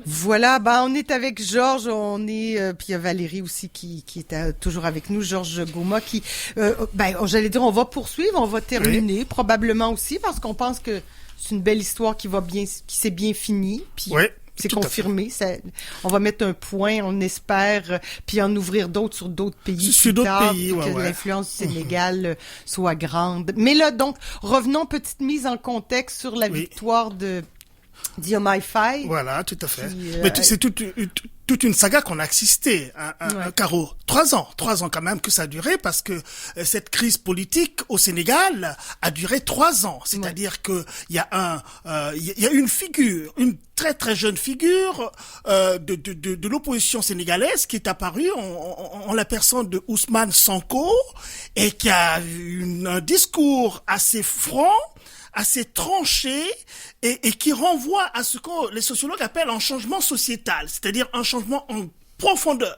Voilà, on est avec Georges, puis il y a Valérie aussi qui est toujours avec nous, Georges Goma, j'allais dire, on va poursuivre, on va terminer, probablement aussi, parce qu'on pense que c'est une belle histoire qui s'est bien finie, puis c'est confirmé. On va mettre un point, on espère, puis en ouvrir d'autres sur d'autres pays sur plus tard, pays, que l'influence du Sénégal soit grande. Mais là, donc, revenons, petite mise en contexte sur la victoire de Diomaye Faye. Voilà, tout à fait. Mais c'est toute une saga qu'on a assisté, Caro. 3 ans quand même que ça a duré, parce que cette crise politique au Sénégal a duré 3 ans. C'est-à-dire que il y a une figure, une très très jeune figure de l'opposition sénégalaise qui est apparue en la personne de Ousmane Sonko, et qui a un discours assez franc, assez tranché, et qui renvoie à ce que les sociologues appellent un changement sociétal, c'est-à-dire un changement en profondeur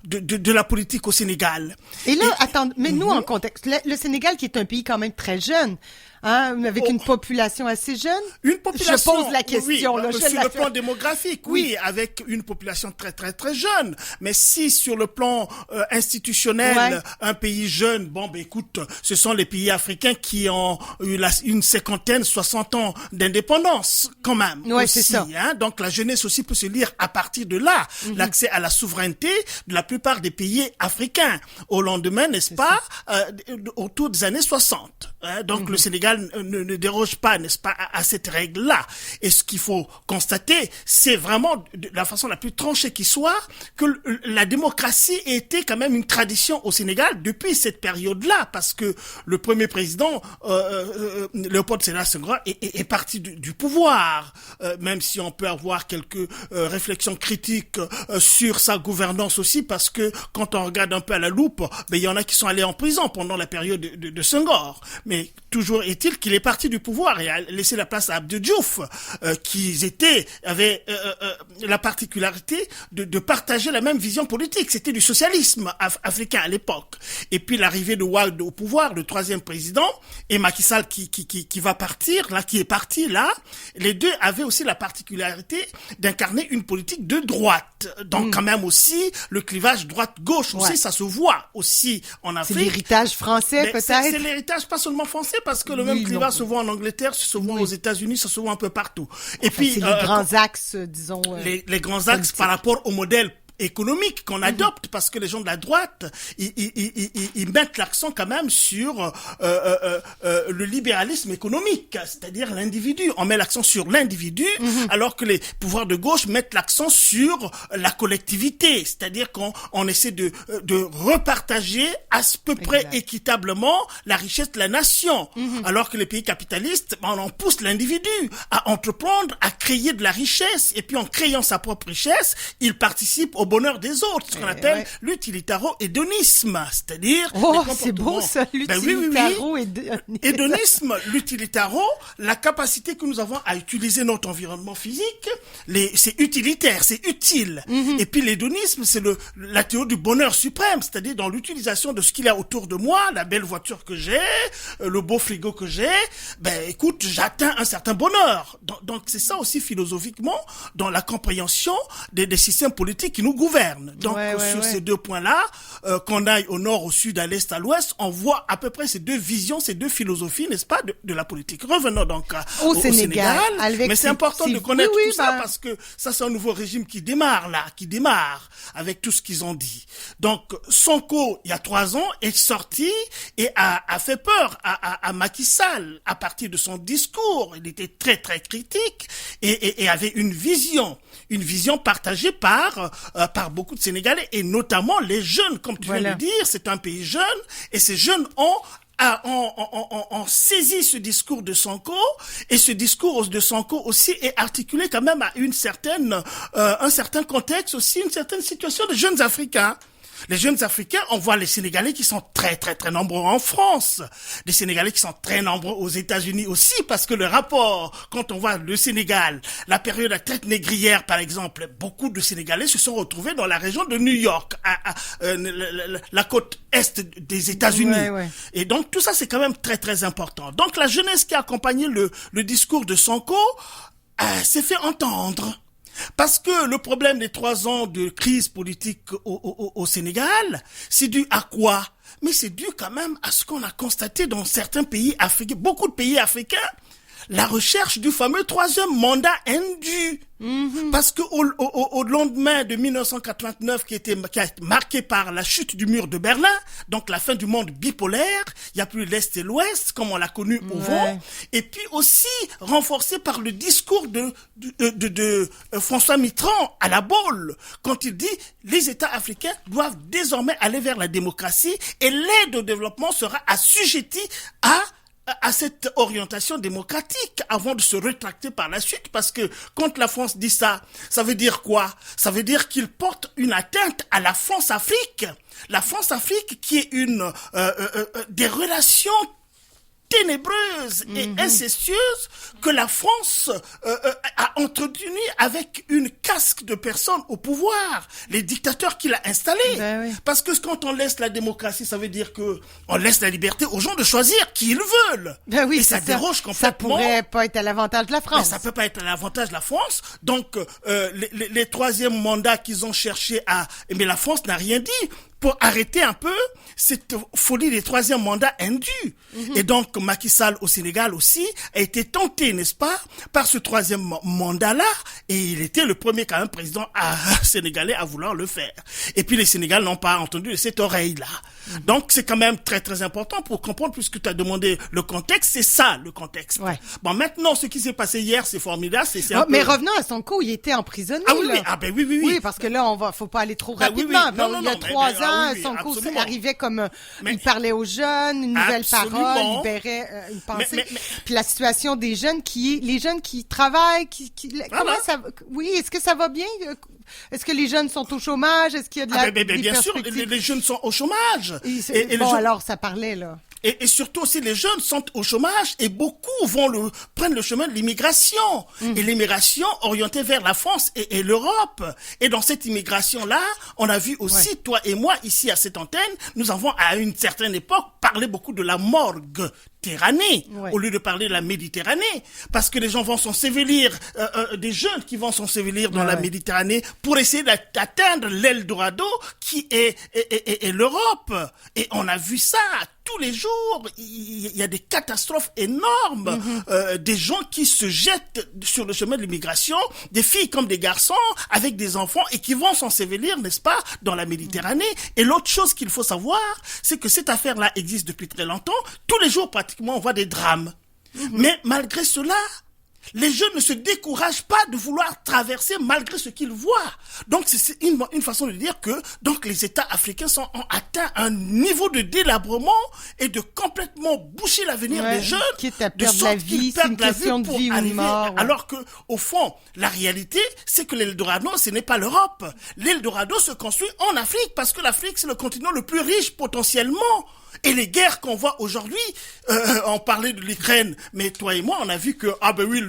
de la politique au Sénégal. Et là, nous en contexte, le Sénégal qui est un pays quand même très jeune, avec une population assez jeune. Une population. Je pose la question. Sur le plan démographique, avec une population très très très jeune. Mais si sur le plan institutionnel, un pays jeune, écoute, ce sont les pays africains qui ont eu une 50, 60 ans d'indépendance quand même. Ouais, aussi, c'est ça. Donc la jeunesse aussi peut se lire à partir de là, l'accès à la souveraineté de la plupart des pays africains au lendemain, n'est-ce pas, autour des années 60. Donc le Sénégal ne déroge pas, n'est-ce pas, à cette règle-là. Et ce qu'il faut constater, c'est vraiment de la façon la plus tranchée qui soit, que la démocratie était quand même une tradition au Sénégal depuis cette période-là, parce que le premier président, Léopold Sédar Senghor, est parti du pouvoir, même si on peut avoir quelques réflexions critiques sur sa gouvernance aussi, parce que quand on regarde un peu à la loupe, il y en a qui sont allés en prison pendant la période de Senghor. Mais toujours est-il qu'il est parti du pouvoir et a laissé la place à Abdou Diouf, qui avait la particularité de partager la même vision politique. C'était du socialisme africain à l'époque. Et puis l'arrivée de Wade au pouvoir, le 3e président, et Macky Sall qui va partir, qui est parti là, les deux avaient aussi la particularité d'incarner une politique de droite. Donc quand même aussi, le clivage droite-gauche aussi, ça se voit aussi en Afrique. C'est l'héritage français peut-être? C'est l'héritage pas seulement français, parce que le même clivage se voit en Angleterre, se voit aux États-Unis, ça se voit un peu partout. Et puis c'est les grands axes, disons. Les grands axes politique. Par rapport au modèle économique qu'on adopte, parce que les gens de la droite, ils mettent l'accent quand même sur le libéralisme économique, c'est-à-dire l'individu. On met l'accent sur l'individu, alors que les pouvoirs de gauche mettent l'accent sur la collectivité, c'est-à-dire qu'on essaie de repartager à peu près équitablement la richesse de la nation, alors que les pays capitalistes, on pousse l'individu à entreprendre, à créer de la richesse, et puis en créant sa propre richesse, il participe au bonheur des autres, ce qu'on appelle l'utilitaro-hédonisme, c'est-à-dire c'est beau ça, l'utilitaro-hédonisme, l'utilitaro, la capacité que nous avons à utiliser notre environnement physique, c'est utilitaire, c'est utile. Et puis l'hédonisme, c'est la théorie du bonheur suprême, c'est-à-dire dans l'utilisation de ce qu'il y a autour de moi, la belle voiture que j'ai, le beau frigo que j'ai, écoute, j'atteins un certain bonheur. Donc c'est ça aussi philosophiquement dans la compréhension des systèmes politiques qui nous gouvernent. Donc sur ces deux points-là, qu'on aille au nord, au sud, à l'est, à l'ouest, on voit à peu près ces deux visions, ces deux philosophies, n'est-ce pas, de la politique. Revenons donc au Sénégal. Mais c'est important de connaître tout ça, parce que ça c'est un nouveau régime qui démarre avec tout ce qu'ils ont dit. Donc Sonko, il y a 3 ans, est sorti et a fait peur à Macky Sall à partir de son discours. Il était très très critique et avait une vision partagée par beaucoup de Sénégalais, et notamment les jeunes, comme tu viens de dire. C'est un pays jeune, et ces jeunes ont saisi ce discours de Sonko, et ce discours de Sonko aussi est articulé quand même à un certain contexte aussi, une certaine situation des jeunes Africains. Les jeunes Africains, on voit les Sénégalais qui sont très, très, très nombreux en France. Des Sénégalais qui sont très nombreux aux États-Unis aussi, parce que le rapport, quand on voit le Sénégal, la période à traite négrière, par exemple, beaucoup de Sénégalais se sont retrouvés dans la région de New York, la côte est des États-Unis. Ouais, ouais. Et donc, tout ça, c'est quand même très, très important. Donc, la jeunesse qui a accompagné le discours de Sonko s'est fait entendre. Parce que le problème des 3 ans de crise politique au Sénégal, c'est dû à quoi? Mais c'est dû quand même à ce qu'on a constaté dans certains pays africains, beaucoup de pays africains, la recherche du fameux 3e mandat indu. Parce que au lendemain de 1989, qui a été marqué par la chute du mur de Berlin, donc la fin du monde bipolaire, il n'y a plus l'Est et l'Ouest, comme on l'a connu au vent, et puis aussi renforcé par le discours de François Mitterrand à la Baule, quand il dit les États africains doivent désormais aller vers la démocratie et l'aide au développement sera assujettie à cette orientation démocratique avant de se rétracter par la suite, parce que quand la France dit ça, ça veut dire quoi? Ça veut dire qu'il porte une atteinte à la France-Afrique. La France-Afrique qui est une des relations ténébreuse et incestueuse que la France a entretenu avec une caste de personnes au pouvoir, les dictateurs qu'il a installés. Ben oui. Parce que quand on laisse la démocratie, ça veut dire que on laisse la liberté aux gens de choisir qui ils veulent. Ben oui, et ça déroge complètement. Ça pourrait pas être à l'avantage de la France. Mais ça peut pas être à l'avantage de la France. Donc les 3e mandats qu'ils ont cherché mais la France n'a rien dit pour arrêter un peu cette folie des 3e mandats indus. Et donc, Macky Sall au Sénégal aussi a été tenté, n'est-ce pas, par ce 3e mandat-là, et il était le premier quand même président sénégalais à vouloir le faire. Et puis les Sénégalais n'ont pas entendu de cette oreille-là. Donc, c'est quand même très très important pour comprendre, puisque tu as demandé le contexte, c'est ça le contexte. Ouais. Bon, maintenant, ce qui s'est passé hier, c'est formidable. Mais revenons à Sonko, il était emprisonné. Ah oui, là. oui, ah ben oui, oui, oui. Oui, parce que là, faut pas aller trop rapidement. Oui, oui. Non, il y a 3 ans, oui, Sonko absolument. arrivait comme, il parlait aux jeunes, une nouvelle parole, libérait une pensée. Puis la situation des jeunes les jeunes qui travaillent, comment ça, oui, est-ce que ça va bien? Est-ce que les jeunes sont au chomage? Est-ce qu'il y a de la, bien sûr, les jeunes sont au chômage. Alors, ça parlait, là. Et surtout aussi, les jeunes sont au chômage et beaucoup prennent le chemin de l'immigration. Et l'immigration orientée vers la France et l'Europe. Et dans cette immigration-là, on a vu aussi, toi et moi, ici à cette antenne, nous avons à une certaine époque parlé beaucoup de la morgue Méditerranée, au lieu de parler de la Méditerranée, parce que les gens vont s'ensevelir, des jeunes qui vont s'ensevelir dans la Méditerranée pour essayer d'atteindre l'Eldorado qui est l'Europe. Et on a vu ça tous les jours. Il y a des catastrophes énormes, des gens qui se jettent sur le chemin de l'immigration, des filles comme des garçons avec des enfants et qui vont s'ensevelir, n'est-ce pas, dans la Méditerranée. Et l'autre chose qu'il faut savoir, c'est que cette affaire-là existe depuis très longtemps. Tous les jours, pratiquement, on voit des drames. Mais malgré cela, les jeunes ne se découragent pas de vouloir traverser malgré ce qu'ils voient. Donc c'est une façon de dire que donc les États africains ont atteint un niveau de délabrement et de complètement boucher l'avenir des jeunes, quitte à perdre la vie, c'est une question de vie ou de mort. Alors que au fond, la réalité, c'est que l'Eldorado, ce n'est pas l'Europe. L'Eldorado se construit en Afrique parce que l'Afrique, c'est le continent le plus riche potentiellement. Et les guerres qu'on voit aujourd'hui, on parlait de l'Ukraine, mais toi et moi, on a vu que,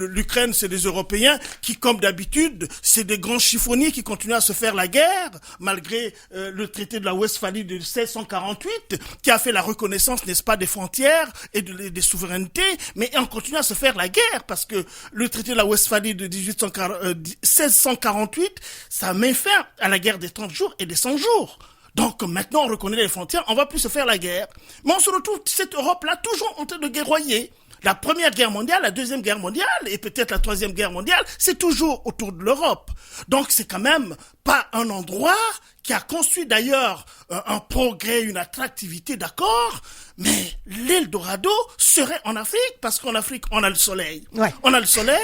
l'Ukraine, c'est des Européens qui, comme d'habitude, c'est des grands chiffonniers qui continuent à se faire la guerre, malgré le traité de la Westphalie de 1648, qui a fait la reconnaissance, n'est-ce pas, des frontières et des souverainetés, mais on continue à se faire la guerre, parce que le traité de la Westphalie de 1648, ça met fin à la guerre des 30 jours et des 100 jours. Donc maintenant on reconnaît les frontières, on va plus se faire la guerre. Mais on se retrouve cette Europe-là toujours en train de guerroyer. La Première Guerre mondiale, la Deuxième Guerre mondiale et peut-être la Troisième Guerre mondiale, c'est toujours autour de l'Europe. Donc c'est quand même pas un endroit qui a construit d'ailleurs un progrès, une attractivité, d'accord, mais l'Eldorado serait en Afrique, parce qu'en Afrique, on a le soleil. Ouais. On a le soleil,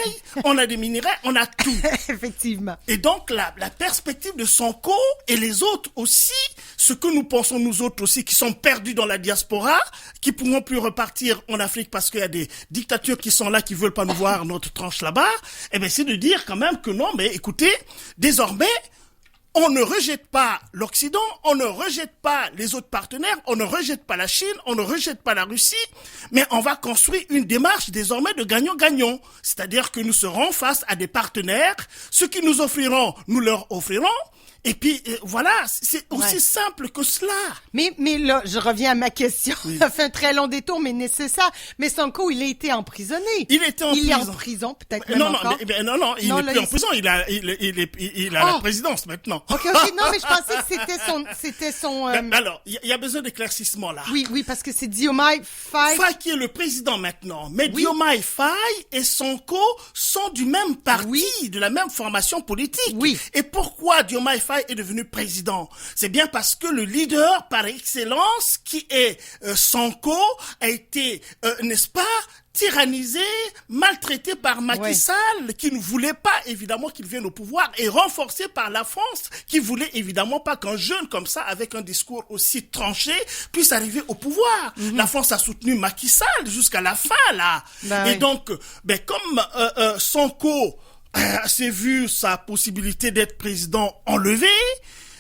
on a des minerais, on a tout. Effectivement. Et donc, la perspective de Sonko et les autres aussi, ce que nous pensons nous autres aussi, qui sont perdus dans la diaspora, qui pourront plus repartir en Afrique parce qu'il y a des dictatures qui sont là, qui veulent pas nous voir notre tranche là-bas, eh ben, c'est de dire quand même que non, mais écoutez, désormais, on ne rejette pas l'Occident, on ne rejette pas les autres partenaires, on ne rejette pas la Chine, on ne rejette pas la Russie, mais on va construire une démarche désormais de gagnant-gagnant. C'est-à-dire que nous serons face à des partenaires, ceux qui nous offriront, nous leur offrirons. Et puis, voilà, c'est aussi simple que cela. Mais là, je reviens à ma question. Ça fait un très long détour, mais nécessaire. Mais Sonko, il a été emprisonné. Il était en prison. Il est en prison, peut-être même encore. Non, il n'est plus en prison. Il a la présidence maintenant. Ok, non, mais je pensais que c'était son. Alors, il y a besoin d'éclaircissement là. Oui, parce que c'est Diomaye Faye. Faye qui est le président maintenant. Mais Diomaye Faye et Sonko sont du même parti, de la même formation politique. Oui. Et pourquoi Diomaye Faye est devenu président? C'est bien parce que le leader par excellence, qui est Sonko, a été, n'est-ce pas, tyrannisé, maltraité par Macky Sall, qui ne voulait pas évidemment qu'il vienne au pouvoir, et renforcé par la France, qui voulait évidemment pas qu'un jeune comme ça, avec un discours aussi tranché, puisse arriver au pouvoir. La France a soutenu Macky Sall jusqu'à la fin, là. Et donc, comme Sonko s'est vu sa possibilité d'être président enlevée,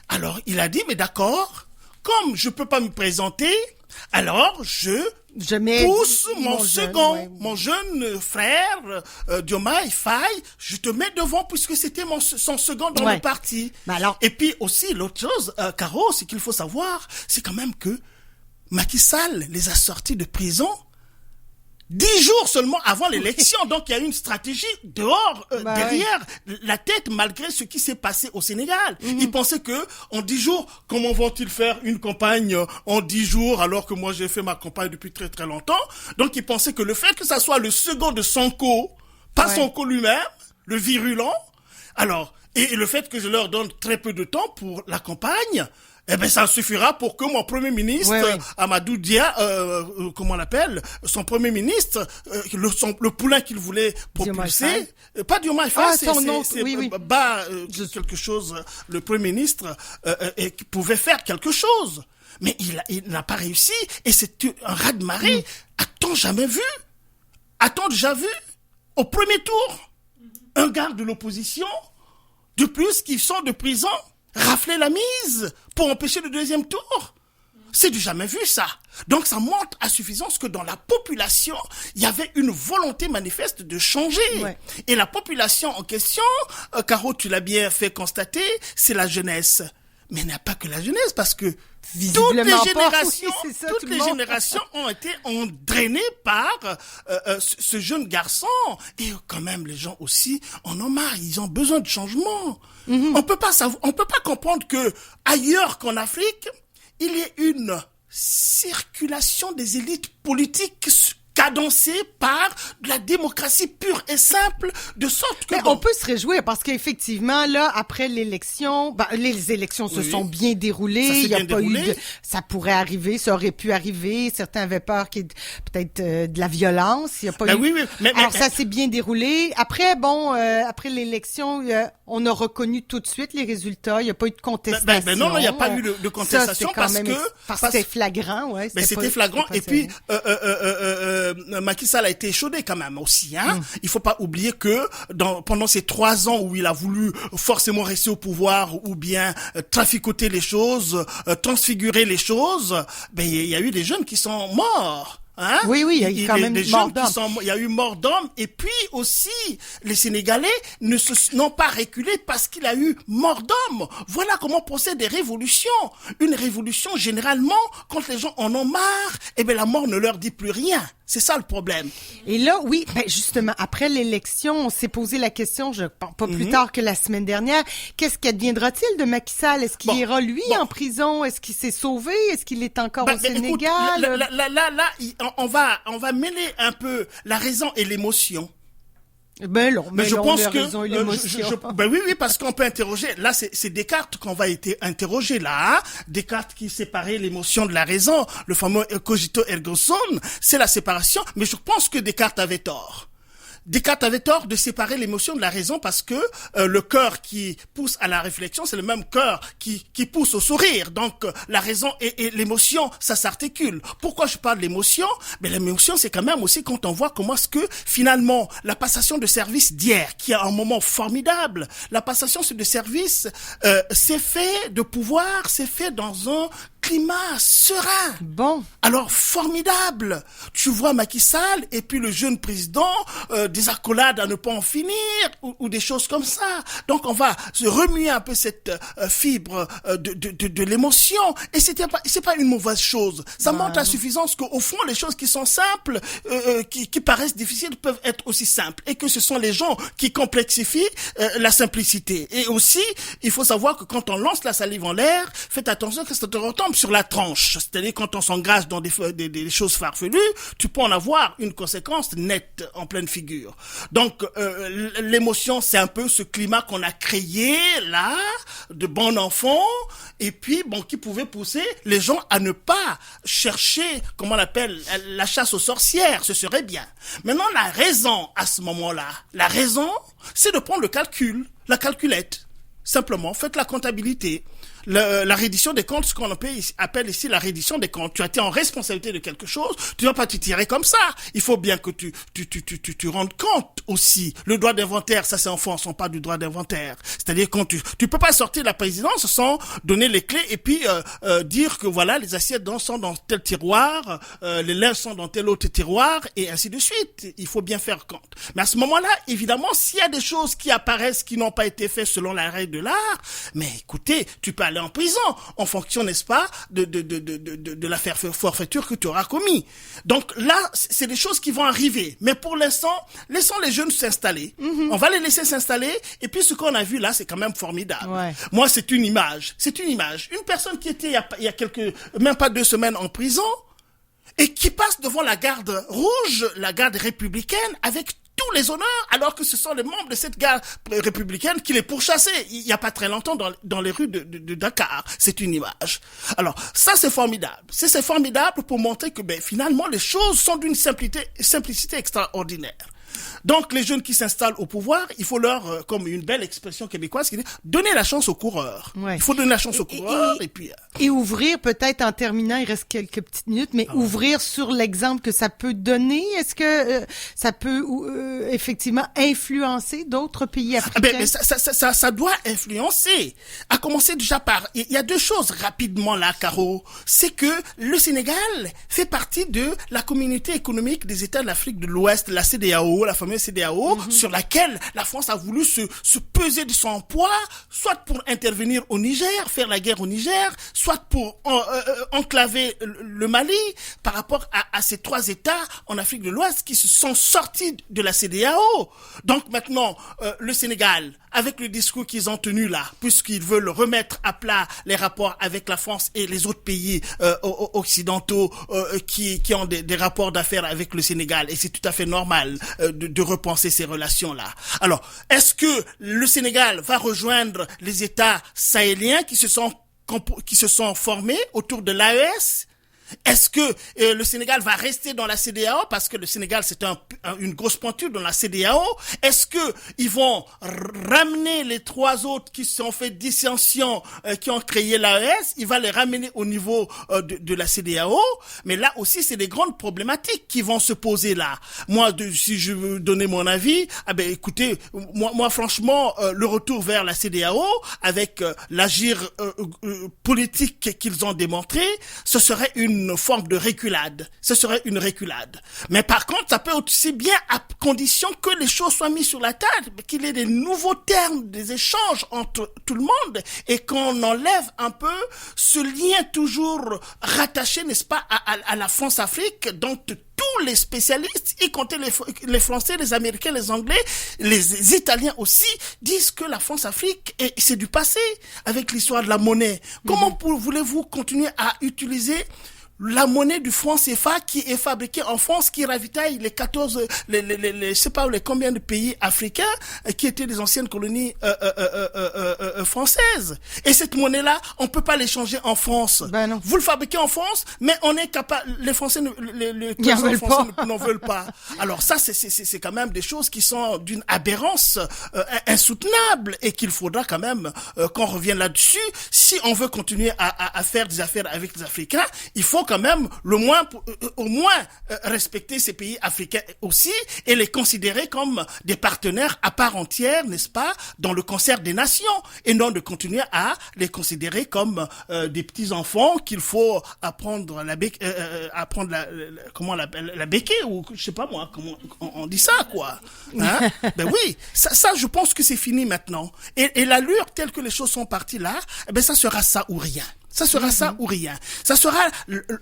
alors il a dit, mais d'accord, comme je peux pas me présenter, alors je pousse mon jeune frère, Diomaye Faye, je te mets devant puisque c'était son second dans le parti. Et puis aussi, l'autre chose, Caro, ce qu'il faut savoir, c'est quand même que Macky Sall les a sortis de prison 10 jours seulement avant l'élection. Donc, il y a une stratégie dehors, derrière la tête, malgré ce qui s'est passé au Sénégal. Ils pensaient que, en 10 jours, comment vont-ils faire une campagne en 10 jours, alors que moi, j'ai fait ma campagne depuis très, très longtemps. Donc, ils pensaient que le fait que ça soit le second de Sonko, pas Sonko lui-même, le virulent, alors, et le fait que je leur donne très peu de temps pour la campagne, ça suffira pour que mon premier ministre, Amadou Dia, comment on l'appelle, son premier ministre, le poulain qu'il voulait propulser, pas Diomaye Faye, quelque chose, le premier ministre, qui pouvait faire quelque chose. Mais il n'a pas réussi, et c'est un raz-de-marée. A-t-on jamais vu? A-t-on déjà vu? Au premier tour, un garde de l'opposition, de plus, qui sort de prison, rafler la mise pour empêcher le deuxième tour. C'est du jamais vu, ça. Donc, ça montre à suffisance que dans la population, il y avait une volonté manifeste de changer. Et la population en question, Caro, tu l'as bien fait constater, c'est la jeunesse. Mais il n'y a pas que la jeunesse, parce que toutes les générations ont été drainées par ce jeune garçon. Et quand même, les gens aussi en ont marre. Ils ont besoin de changement. On peut pas comprendre que ailleurs qu'en Afrique, il y ait une circulation des élites politiques cadencé par de la démocratie pure et simple, de sorte que... on peut se réjouir parce qu'effectivement, là, après l'élection, les élections se sont bien déroulées. Il y a pas eu de... Ça pourrait arriver, ça aurait pu arriver. Certains avaient peur qu'il y ait peut-être de la violence. Il y a pas eu... Alors, ça s'est bien déroulé. Après, après l'élection, on a reconnu tout de suite les résultats. Il n'y a pas eu de contestation. Non, il n'y a pas eu de contestation parce que c'était flagrant, c'était flagrant. Et puis, Macky Sall a été échaudé quand même aussi, hein. Il faut pas oublier que pendant ces 3 ans où il a voulu forcément rester au pouvoir ou bien traficoter les choses, transfigurer les choses, il y a eu des jeunes qui sont morts. Hein? Oui, il y a eu quand même mort d'hommes. Il y a eu mort d'hommes, et puis aussi, les Sénégalais n'ont pas reculé parce qu'il y a eu mort d'hommes. Voilà comment procèdent des révolutions. Une révolution, généralement, quand les gens en ont marre, la mort ne leur dit plus rien. C'est ça le problème. Et là, justement, après l'élection, on s'est posé la question, je pense pas plus tard que la semaine dernière, qu'est-ce qu'adviendra-t-il de Macky Sall? Est-ce qu'il ira, lui, en prison? Est-ce qu'il s'est sauvé? Est-ce qu'il est encore au Sénégal? Écoute, on va mêler un peu la raison et l'émotion. Mais je pense que raison et oui, parce qu'on peut interroger. Là, c'est Descartes qu'on va être interrogé là. Hein? Descartes qui séparait l'émotion de la raison, le fameux cogito ergo sum, c'est la séparation. Mais je pense que Descartes avait tort. Descartes avait tort de séparer l'émotion de la raison parce que le cœur qui pousse à la réflexion, c'est le même cœur qui pousse au sourire. Donc la raison et l'émotion, ça s'articule. Pourquoi je parle de l'émotion? Mais l'émotion, c'est quand même aussi quand on voit comment est-ce que finalement la passation de service d'hier, qui est un moment formidable, la passation de service, c'est fait de pouvoir, c'est fait dans un climat serein. Bon. Alors, formidable. Tu vois Macky Sall et puis le jeune président, des accolades à ne pas en finir ou des choses comme ça. Donc, on va se remuer un peu cette fibre de l'émotion. Et c'est pas une mauvaise chose. Ça montre à suffisance qu'au fond, les choses qui sont simples, qui paraissent difficiles, peuvent être aussi simples. Et que ce sont les gens qui complexifient la simplicité. Et aussi, il faut savoir que quand on lance la salive en l'air, faites attention que ça te retombe sur la tranche. C'est-à-dire quand on s'engage dans des choses farfelues, tu peux en avoir une conséquence nette en pleine figure. Donc l'émotion, c'est un peu ce climat qu'on a créé là, de bon enfant, et puis qui pouvait pousser les gens à ne pas chercher, comment on l'appelle, la chasse aux sorcières. Ce serait bien. Maintenant, la raison à ce moment-là, la raison, c'est de prendre le calcul, la calculette. Simplement, faites la comptabilité. La reddition des comptes, ce qu'on appelle ici la reddition des comptes. Tu as été en responsabilité de quelque chose, tu ne vas pas te tirer comme ça. Il faut bien que tu rendes compte aussi. Le droit d'inventaire, ça c'est en France, on parle du droit d'inventaire. C'est-à-dire quand tu peux pas sortir de la présidence sans donner les clés et puis dire que voilà, les assiettes sont dans tel tiroir, les linges sont dans tel autre tiroir et ainsi de suite. Il faut bien faire compte. Mais à ce moment-là, évidemment, s'il y a des choses qui apparaissent qui n'ont pas été faites selon la règle de l'art, mais écoutez, tu peux aller en prison en fonction, n'est-ce pas, de la forfaiture que tu auras commis. Donc là, c'est des choses qui vont arriver. Mais pour l'instant, laissons les jeunes s'installer. On va les laisser s'installer. Et puis ce qu'on a vu là, c'est quand même formidable. Ouais. Moi, c'est une image. C'est une image. Une personne qui était il y a même pas 2 semaines en prison et qui passe devant la garde rouge, la garde républicaine, avec tous les honneurs, alors que ce sont les membres de cette garde républicaine qui les pourchassaient il y a pas très longtemps dans les rues de Dakar. C'est une image. Alors, ça c'est formidable. C'est formidable pour montrer que finalement les choses sont d'une simplicité extraordinaire. Donc, les jeunes qui s'installent au pouvoir, il faut leur, comme une belle expression québécoise qui dit, donner la chance aux coureurs. Ouais. Il faut donner la chance aux coureurs et puis... Et ouvrir peut-être en terminant, il reste quelques petites minutes, mais ouvrir sur l'exemple que ça peut donner. Est-ce que ça peut effectivement influencer d'autres pays africains? Mais ça doit influencer. À commencer déjà par... Il y a 2 choses rapidement là, Caro. C'est que le Sénégal fait partie de la communauté économique des États de l'Afrique de l'Ouest, la CEDEAO, la fameuse CEDEAO, sur laquelle la France a voulu se peser de son poids, soit pour intervenir au Niger, faire la guerre au Niger, soit pour enclaver le Mali par rapport à ces 3 États en Afrique de l'Ouest qui se sont sortis de la CEDEAO. Donc maintenant, le Sénégal, avec le discours qu'ils ont tenu là, puisqu'ils veulent remettre à plat les rapports avec la France et les autres pays occidentaux qui ont des rapports d'affaires avec le Sénégal, et c'est tout à fait normal de repenser ces relations-là. Alors, est-ce que le Sénégal va rejoindre les États sahéliens qui se sont formés autour de l'AES? Est-ce que le Sénégal va rester dans la CEDEAO parce que le Sénégal c'est une grosse pointure dans la CEDEAO? Est-ce que ils vont ramener les 3 autres qui se sont fait dissension, qui ont créé l'AES? Il va les ramener au niveau de la CEDEAO? Mais là aussi c'est des grandes problématiques qui vont se poser là. Moi, si je veux donner mon avis, écoutez, moi franchement, le retour vers la CEDEAO avec l'agir politique qu'ils ont démontré, ce serait une forme de reculade. Ce serait une reculade. Mais par contre, ça peut aussi bien à condition que les choses soient mises sur la table, qu'il y ait des nouveaux termes, des échanges entre tout le monde et qu'on enlève un peu ce lien toujours rattaché, n'est-ce pas, à la France-Afrique, dont tous les spécialistes, y compris les Français, les Américains, les Anglais, les Italiens aussi, disent que la France-Afrique, c'est du passé avec l'histoire de la monnaie. Comment voulez-vous continuer à utiliser la monnaie du franc CFA qui est fabriquée en France, qui ravitaille les 14, je sais pas les combien de pays africains qui étaient des anciennes colonies françaises. Et cette monnaie-là, on peut pas l'échanger en France. Ben non. Vous le fabriquez en France, mais on est capable, les Français, les Français n'en veulent pas. Alors ça, c'est quand même des choses qui sont d'une aberrance insoutenable et qu'il faudra quand même qu'on revienne là-dessus. Si on veut continuer à faire des affaires avec les Africains, il faut quand même au moins respecter ces pays africains aussi et les considérer comme des partenaires à part entière, n'est-ce pas, dans le concert des nations, et non de continuer à les considérer comme des petits enfants qu'il faut apprendre la béquille, ou je sais pas moi comment on dit ça, quoi. Hein? Ben oui, ça je pense que c'est fini maintenant. Et l'allure telle que les choses sont parties là, ben ça sera ça ou rien. Ça sera ça ou rien. Ça sera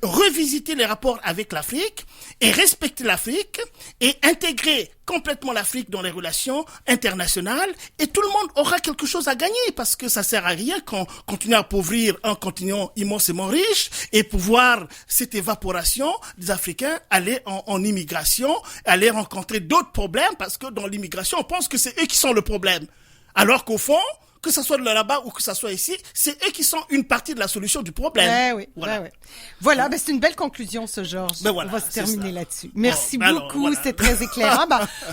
revisiter les rapports avec l'Afrique et respecter l'Afrique et intégrer complètement l'Afrique dans les relations internationales, et tout le monde aura quelque chose à gagner, parce que ça sert à rien qu'on continue à appauvrir un continent immensément riche et pouvoir cette évaporation des Africains aller en immigration, aller rencontrer d'autres problèmes, parce que dans l'immigration, on pense que c'est eux qui sont le problème. Alors qu'au fond, que ça soit de là-bas ou que ça soit ici, c'est eux qui sont une partie de la solution du problème. Oui. Voilà, ben c'est une belle conclusion, ce Georges. Ben voilà, on va se terminer ça. là-dessus. Merci Alors, beaucoup, voilà. c'est très éclairant.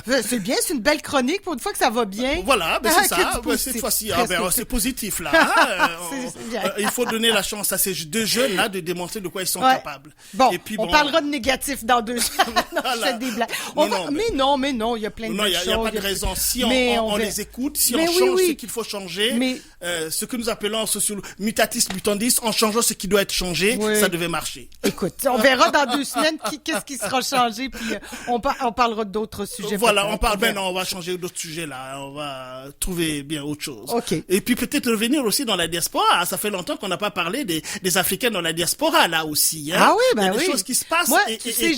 C'est bien, c'est une belle chronique pour une fois que ça va bien. Voilà, ben c'est ça. Cette fois-ci, c'est positif là. Hein. C'est bien. Il faut donner la chance à ces deux jeunes là de démontrer de quoi ils sont capables. Bon, et puis, on parlera de négatif dans 2 jours. Je fais des blagues. Mais non, il y a plein de choses. Il n'y a pas de raison. Si on les écoute, si on change ce qu'il faut changer, ce que nous appelons en sociologie mutatis mutandis, en changeant ce qui doit être changé, ça devait marcher. Écoute, on verra dans 2 semaines qu'est-ce qui sera changé, puis on parlera d'autres sujets. Voilà, on va changer d'autres sujets là, on va trouver bien autre chose. OK. Et puis peut-être revenir aussi dans la diaspora. Ça fait longtemps qu'on n'a pas parlé des Africains dans la diaspora là aussi. Hein. Ah oui, il y a des choses qui se passent. Moi,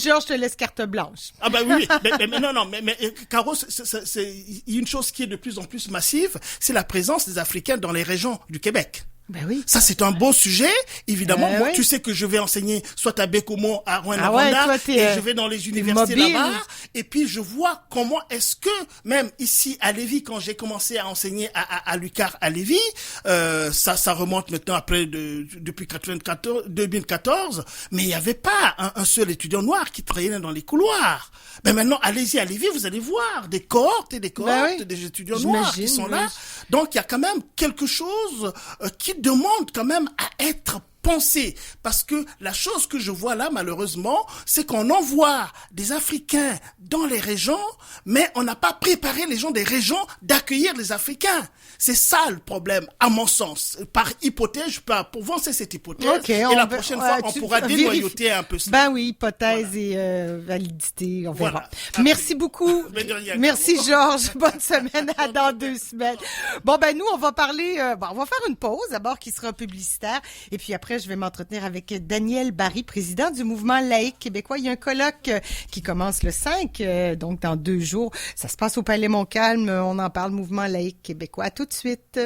Georges, je te laisse carte blanche. Ah bah oui, mais Caro, il y a une chose qui est de plus en plus massive, c'est la présence des Africains dans les régions du Québec. Ben oui. Ça, c'est un beau sujet. Évidemment, moi, tu sais que je vais enseigner soit à Bécomo, à Rouyn-Noranda, et je vais dans les universités là-bas. Et puis, je vois comment est-ce que, même ici à Lévis, quand j'ai commencé à enseigner à l'UQAR à Lévis, ça remonte maintenant depuis 2014, mais il n'y avait pas un seul étudiant noir qui traînait dans les couloirs. Mais maintenant, allez-y à Lévis, vous allez voir des cohortes et des cohortes des étudiants noirs qui sont là. Donc, il y a quand même quelque chose qui demande quand même à être pensé, parce que la chose que je vois là, malheureusement, c'est qu'on envoie des Africains dans les régions, mais on n'a pas préparé les gens des régions d'accueillir les Africains. C'est ça le problème, à mon sens. Par hypothèse, je peux avancer cette hypothèse, et la prochaine fois, on pourra dénoyauter un peu ça. Ben oui, hypothèse et validité, on verra. Merci beaucoup. Merci Georges. Bonne semaine, à dans 2 semaines. Bon, ben nous, on va parler, on va faire une pause d'abord qui sera publicitaire, et puis après, je vais m'entretenir avec Daniel Barry, président du Mouvement laïque québécois. Il y a un colloque qui commence le 5, donc dans 2 jours. Ça se passe au Palais Montcalm. On en parle, Mouvement laïque québécois. À tout de suite.